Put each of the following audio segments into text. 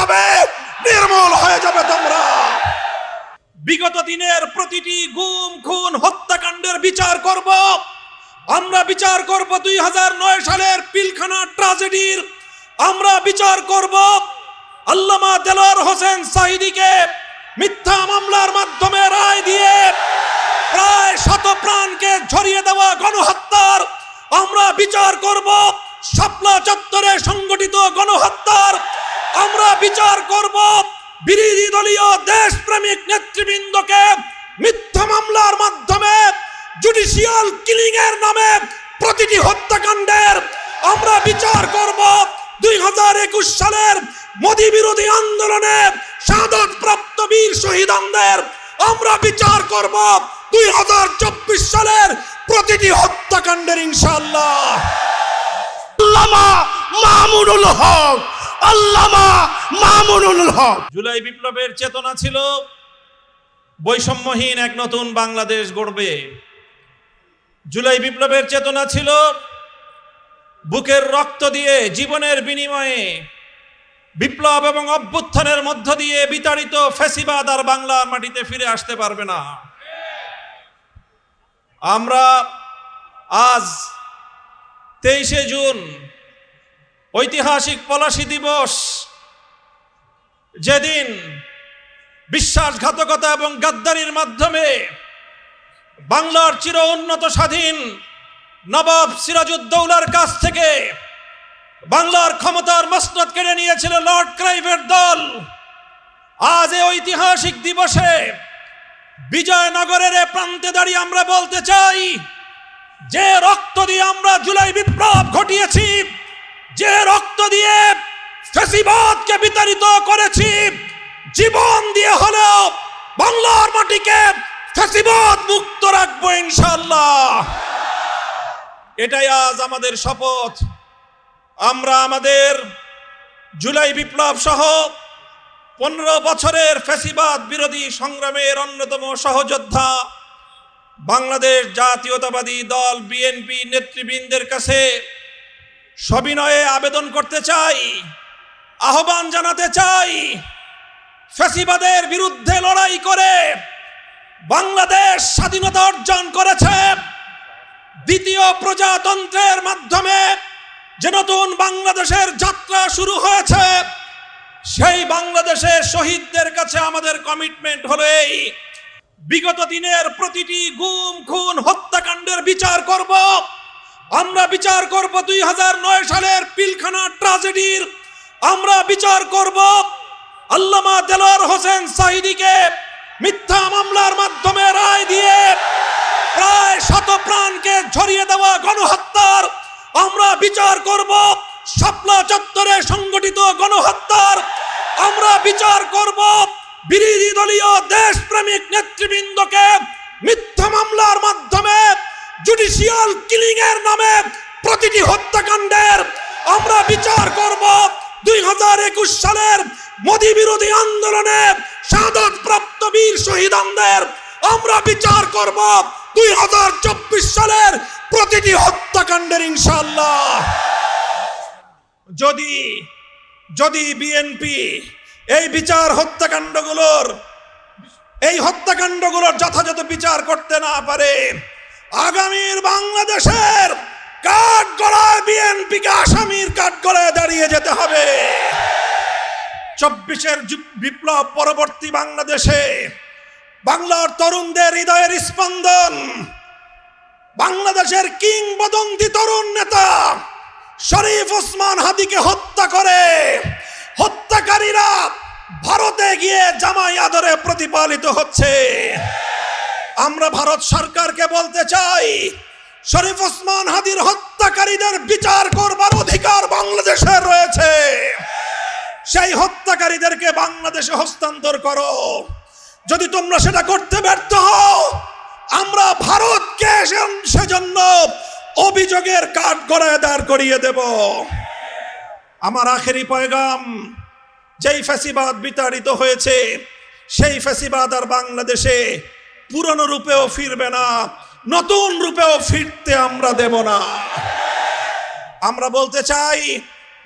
হবে, নির্মূল হয়ে যাবে তোমরা। বিগত দিনের প্রতিটি গুম খুন হত্যাকাণ্ডের বিচার করব আমরা, বিচার করব 2009 সালের পিলখানা ট্র্যাজেডির, আমরা বিচার করব আল্লামা দেলোয়ার হোসেন সাঈদীকে মিথ্যা মামলার মাধ্যমে রায় দিয়ে প্রায় শত প্রাণকে ঝরিয়ে দেওয়া গণহত্যার, আমরা বিচার করব শাপলা চত্বরে সংগঠিত গণহত্যার, আমরা বিচার করব বিরোধী দলীয় দেশপ্রেমিক নেতৃবৃন্দকে মিথ্যা মামলার মাধ্যমে জুডিশিয়াল কিলিং এর নামে প্রতিটি হত্যাকাণ্ডের, আমরা বিচার করব 2021 সালের মোদী বিরোধী আন্দোলনে শাহাদাত প্রাপ্ত বীর শহীদদের, আমরা বিচার করব 2024 সালের প্রতিটি হত্যাকাণ্ডের ইনশাআল্লাহ। আল্লামা মামুনুল হক, আল্লামা মামুনুল হক। জুলাই বিপ্লবের চেতনা ছিল বৈষম্যহীন এক নতুন বাংলাদেশ গড়বে। জুলাই বিপ্লবের চেতনা ছিল বুকের রক্ত দিয়ে, জীবনের বিনিময়ে, বিপ্লব এবং অভ্যুত্থানের মধ্য দিয়ে বিতাড়িত ফ্যাসিবাদ আর বাংলার মাটিতে ফিরে আসতে পারবে না। আমরা আজ 23শে জুন ঐতিহাসিক পলাশী দিবস, যেদিন বিশ্বাসঘাতকতা এবং গাদ্দারির মাধ্যমে বাংলার চির উন্নত স্বাধীন নবাব সিরাজউদ্দৌলার কাছ থেকে বাংলার ক্ষমতার মসনদ কেড়ে নিয়েছিল লর্ড ক্লাইভের দল। আজ এই ঐতিহাসিক দিবসে বিজয়নগরের প্রান্তে দাঁড়িয়ে আমরা বলতে চাই, যে রক্ত দিয়ে আমরা জুলাই বিপ্লব ঘটিয়েছি, যে রক্ত দিয়ে ফ্যাসিবাদকে বিতাড়িত করেছি, জীবন দিয়ে হলেও বাংলার মাটিকে ফ্যাসিবাদ মুক্ত রাখবো ইনশাআল্লাহ। এটাই আজ আমাদের শপথ। আমরা আমাদের জুলাই বিপ্লব সহ 15 বছরের ফ্যাসিবাদ বিরোধী সংগ্রামের অন্যতম সহযোদ্ধা বাংলাদেশ জাতীয়তাবাদী দল বিএনপি নেতৃবৃন্দের কাছে সবিনয়ে আবেদন করতে চাই, আহ্বান জানাতে চাই, ফ্যাসিবাদের বিরুদ্ধে লড়াই করে বাংলাদেশ স্বাধীনতা অর্জন করেছে। দ্বিতীয় প্রজাতন্ত্রের মাধ্যমে যে নতুন বাংলাদেশের যাত্রা শুরু হয়েছে, সেই বাংলাদেশের শহীদদের কাছে আমাদের কমিটমেন্ট হলো এই, বিগত দিনের প্রতিটি গুম খুন হত্যাকাণ্ডের বিচার করব আমরা, বিচার করব 2009 সালের পিলখানা ট্র্যাজেডির, আমরা বিচার করব আল্লামা দেলোয়ার হোসেন সাঈদীকে মিথ্যা মামলার মাধ্যমে রায় দিয়ে প্রায় শত প্রাণকে ঝরিয়ে দেওয়া গণহত্যার, আমরা বিচার করব শাপলা চত্বরে সংগঠিত গণহত্যার, আমরা বিচার করব বিরোধী দলীয় দেশপ্রেমিক নেতৃবৃন্দকে মিথ্যা মামলার মাধ্যমে জুডিশিয়াল কিলিং এর নামে প্রতিটি হত্যাকাণ্ডের, আমরা বিচার করব 2021 সালের মোদী বিরোধী আন্দোলনে শাহাদাত প্রাপ্ত বীর শহীদদের, আমরা বিচার করব 2024 সালের প্রতিটি হত্যাকাণ্ডের ইনশাআল্লাহ। যদি বিএনপি এই হত্যাকাণ্ডগুলোর যথাযথ বিচার করতে না পারে, আগামীর বাংলাদেশের কাঠগড়ায় বিএনপিকে আসামির কাঠগড়ায় দাঁড়িয়ে যেতে হবে। 24-এর বিপ্লব পরবর্তী বাংলাদেশে বাংলার তরুণদের হৃদয়ের স্পন্দন, বাংলাদেশের কিংবদন্তি তরুণ নেতা শরীফ ওসমান হাদিকে হত্যা করে হত্যাকারীরা ভারতে গিয়ে জামাই আদরে প্রতিপালিত হচ্ছে। আমরা ভারত সরকারকে বলতে চাই, শরীফ ওসমান হাদির হত্যাকারীদের বিচার করবার অধিকার বাংলাদেশের রয়েছে। সেই হত্যাকারীদেরকে বাংলাদেশে হস্তান্তর করো। যদি তোমরা সেটা করতে ব্যর্থ হও, আমরা ভারতকে সেজন্য অভিযোগের কাঠগড়ায় দাঁড় করিয়ে দেব। আমার আখেরি পয়গাম, যেই ফ্যাসিবাদ বিতাড়িত হয়েছে, সেই ফ্যাসিবাদ আর বাংলাদেশে পুরনো রূপেও ফিরবে না, নতুন রূপেও ফিরতে আমরা দেব না। আমরা বলতে চাই,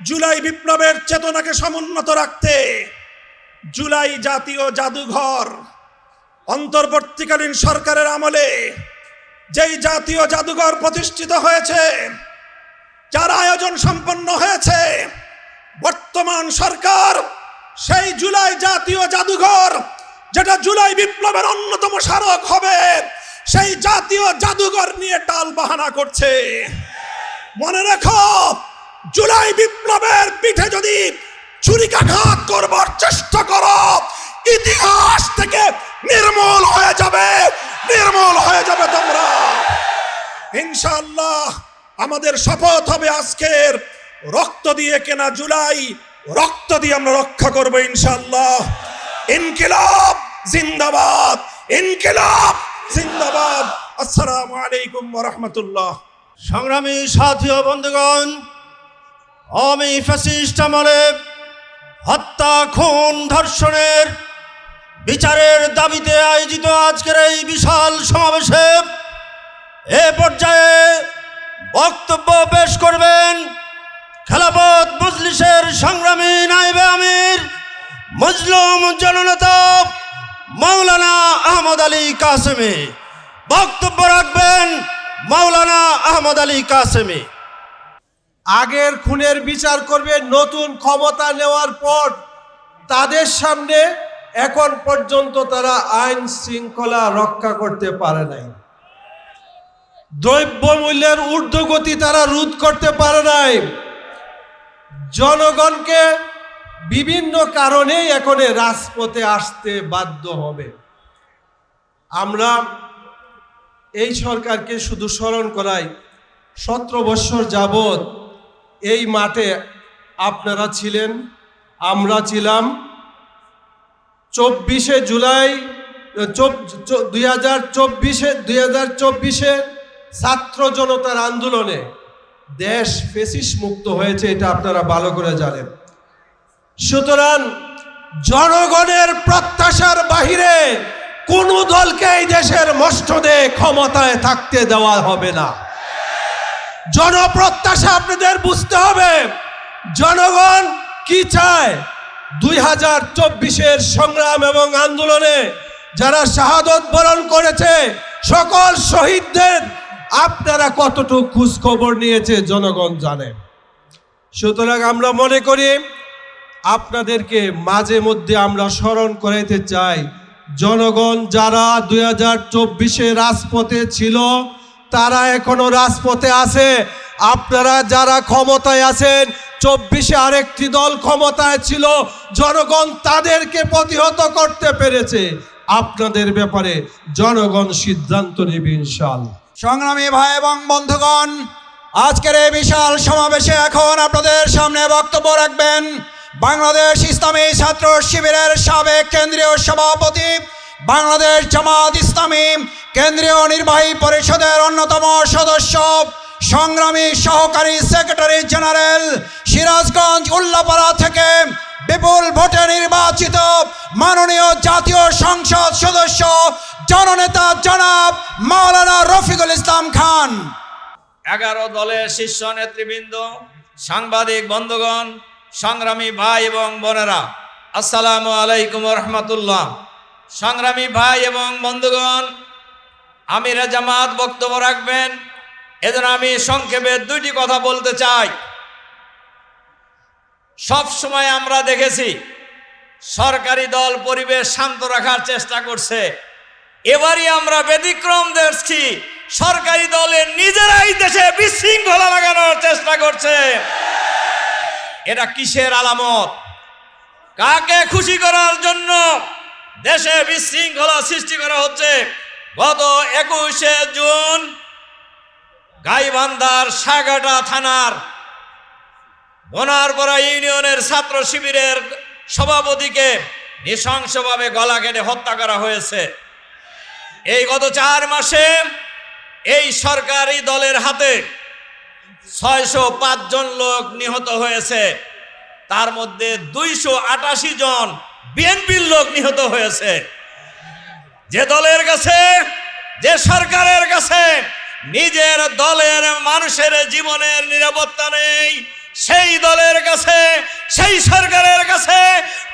জুলাই বিপ্লবের চেতনাকে সমুন্নত রাখতে জুলাই জাতীয় জাদুঘর অন্তর্বর্তীকালীন সরকারের আমলে যেই জাতীয় জাদুঘর প্রতিষ্ঠিত হয়েছে, যার আয়োজন সম্পন্ন হয়েছে, বর্তমান সরকার সেই জুলাই জাতীয় জাদুঘর, যেটা জুলাই বিপ্লবের অন্যতম স্মারক হবে, সেই জাতীয় জাদুঘর নিয়ে টাল বাহানা করছে। মনে রেখো, জুলাই বিপ্লবের পিঠে যদি ছুরিকাঘাত করবার চেষ্টা করো, ইতিহাস থেকে নির্মূল হয়ে যাবে তোমরা। ইনশাআল্লাহ আমাদের শপথ হবে আজকের, রক্ত দিয়ে কেনা জুলাই, রক্ত দিয়ে আমরা রক্ষা করবো ইনশাআল্লাহ। ইনকিলাব জিন্দাবাদ, ইনকিলাব জিন্দাবাদ। আসসালামু আলাইকুম ওয়া রাহমাতুল্লাহ। সংগ্রামী সাথী ও বন্ধুগণ, আমি ফ্যাসিস্ট আমলে হত্যা, খুন, ধর্ষণের বিচারের দাবিতে আয়োজিত আজকের এই বিশাল সমাবেশে এ পর্যায়ে বক্তব্য পেশ করবেন খেলাফত মজলিসের সংগ্রামী নায়েবে আমির, মজলুম জননেতা মাওলানা আহমদ আলী কাসেমি। বক্তব্য রাখবেন মাওলানা আহমদ আলী কাসেমি। আগের খুনের বিচার করবে নতুন ক্ষমতা নেওয়ার পর। তাদের সামনে এখন পর্যন্ত তারা আইন শৃঙ্খলা রক্ষা করতে পারে নাই। দ্রব্যমূল্যের ঊর্ধ্বগতি তারা রোধ করতে পারে নাই। জনগণকে বিভিন্ন কারণেই এখন রাজপথে আসতে বাধ্য হবে। আমরা এই সরকারকে শুধু স্মরণ করাই, 17 বছর যাবৎ এই মাঠে আপনারা ছিলেন, আমরা ছিলাম। 24শে জুলাই 2024 ছাত্র জনতার আন্দোলনে দেশ ফ্যাসিস্ট মুক্ত হয়েছে, এটা আপনারা ভালো করে জানেন। সুতরাং জনগণের প্রত্যাশার বাহিরে কোনো দলকে এই দেশের মসনদে ক্ষমতায় থাকতে দেওয়া হবে না। জনপ্রত্যাশা আপনাদের বুঝতে হবে, জনগণ কি চায়। 2024-এর সংগ্রাম এবং আন্দোলনে যারা শাহাদত বরণ করেছে, সকল শহীদদের আপনারা কতটুকু খোঁজ খবর নিয়েছে জনগণ জানে। সুতরাং আমরা মনে করি আপনাদেরকে মাঝে মধ্যে আমরা স্মরণ করাইতে চাই, জনগণ যারা 2024-এ রাজপথে ছিল তারা এখনো রাজপথে আছে। আপনারা যারা ক্ষমতায় আছেন, 24-এ আরেকটি দল ক্ষমতায় ছিল, জনগণ তাদেরকে প্রতিহত করতে পেরেছে। আপনাদের ব্যাপারে জনগণ সিদ্ধান্ত নেবে ইনশাআল্লাহ। সংগ্রামী ভাই এবং বন্ধুগণ, আজকের এই বিশাল সমাবেশে এখন আপনাদের সামনে বক্তব্য রাখবেন বাংলাদেশ ইসলামী ছাত্র শিবিরের সাবেক কেন্দ্রীয় সভাপতি, বাংলাদেশ জামাত ইসলামী কেন্দ্রীয় নির্বাহী পরিষদের অন্যতম সদস্য, সংগ্রামী সহকারী সেক্রেটারি জেনারেল, সিরাজগঞ্জ উল্লাপাড়া থেকে বিপুল ভোটে নির্বাচিত মাননীয় জাতীয় সংসদ সদস্য জননেতা জনাব মাওলানা রফিকুল ইসলাম খান। 11 দলের শীর্ষ নেতৃবৃন্দ, সাংবাদিক বন্ধুগণ, সংগ্রামী ভাই এবং বোনেরা, আসসালামু আলাইকুম রহমতুল্লাহ। সংগ্রামী ভাই এবং বন্ধুগণ, আমিরে জামাত বক্তব্য রাখবেন, এজন্য আমি সংক্ষেপে 2টি কথা বলতে চাই। সব সময় আমরা দেখেছি সরকারি দল পরিবেশ শান্ত রাখার চেষ্টা করছে, এবারই আমরা ব্যতিক্রম দেখছি, সরকারি দলের নিজেরাই দেশে বিশৃঙ্খলা লাগানোর চেষ্টা করছে। এটা কিসের আলামত? কাকে খুশি করার জন্য দেশে বিশৃঙ্খলা সৃষ্টি করা হচ্ছে? গত 21শে জুন গাইবান্ধার সাগাটা থানার বনারপাড়া ইউনিয়নের ছাত্র শিবিরের সভাপতিকে নৃশংসভাবে গলা কেটে হত্যা করা হয়েছে। এই গত 4 মাসে এই সরকারি দলের হাতে 605 জন লোক নিহত হয়েছে, তার মধ্যে 288 জন বিএনপির লোক নিহত হয়েছে। যে দলের কাছে, যে সরকারের কাছে নিজের দলের মানুষের জীবনের নিরাপত্তা নেই, সেই দলের কাছে, সেই সরকারের কাছে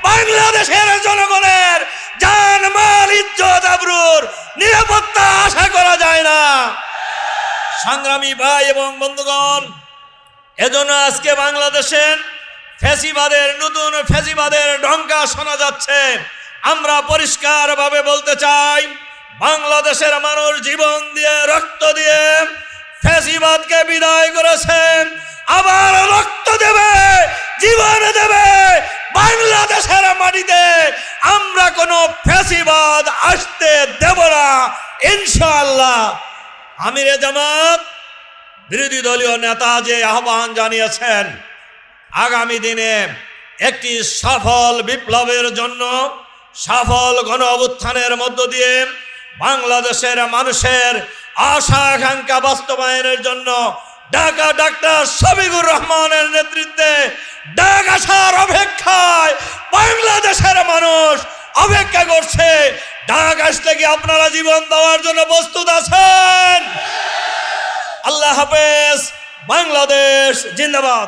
বাংলাদেশের জনগণের জান মাল ইজ্জত আবরুর নিরাপত্তা আশা করা যায় না। সংগ্রামী ভাই এবং বন্ধুগণ, এজন্য আজকে বাংলাদেশের নতুন ফ্যাসিবাদের ডঙ্কা শোনা যাচ্ছে। আমরা পরিষ্কারভাবে বলতে চাই, বাংলাদেশের মানুষ জীবন দিয়ে, রক্ত দিয়ে ফ্যাসিবাদকে বিদায় করেছেন, আবার রক্ত দেবে, জীবন দেবে। বাংলাদেশের মাটিতে আমরা কোনো ফ্যাসিবাদ আসতে দেব না ইনশাআল্লাহ। আমিরে জামাত বিরোধী দলীয় নেতা যে আহ্বান জানিয়েছেন, আগামী দিনে একটি সফল বিপ্লবের জন্য, সফল গণ অভ্যুত্থানের মধ্য দিয়ে বাংলাদেশের মানুষের আশা আকাঙ্ক্ষা বাস্তবায়নের জন্য ঢাকা ডাক্তার শফিকুর রহমানের নেতৃত্বে ডাক আসার অপেক্ষায় বাংলাদেশের মানুষ অপেক্ষা করছে। ডাক আসলে কি আপনারা জীবন দেওয়ার জন্য প্রস্তুত আছেন? আল্লাহ হাফেজ। বাংলাদেশ জিন্দাবাদ।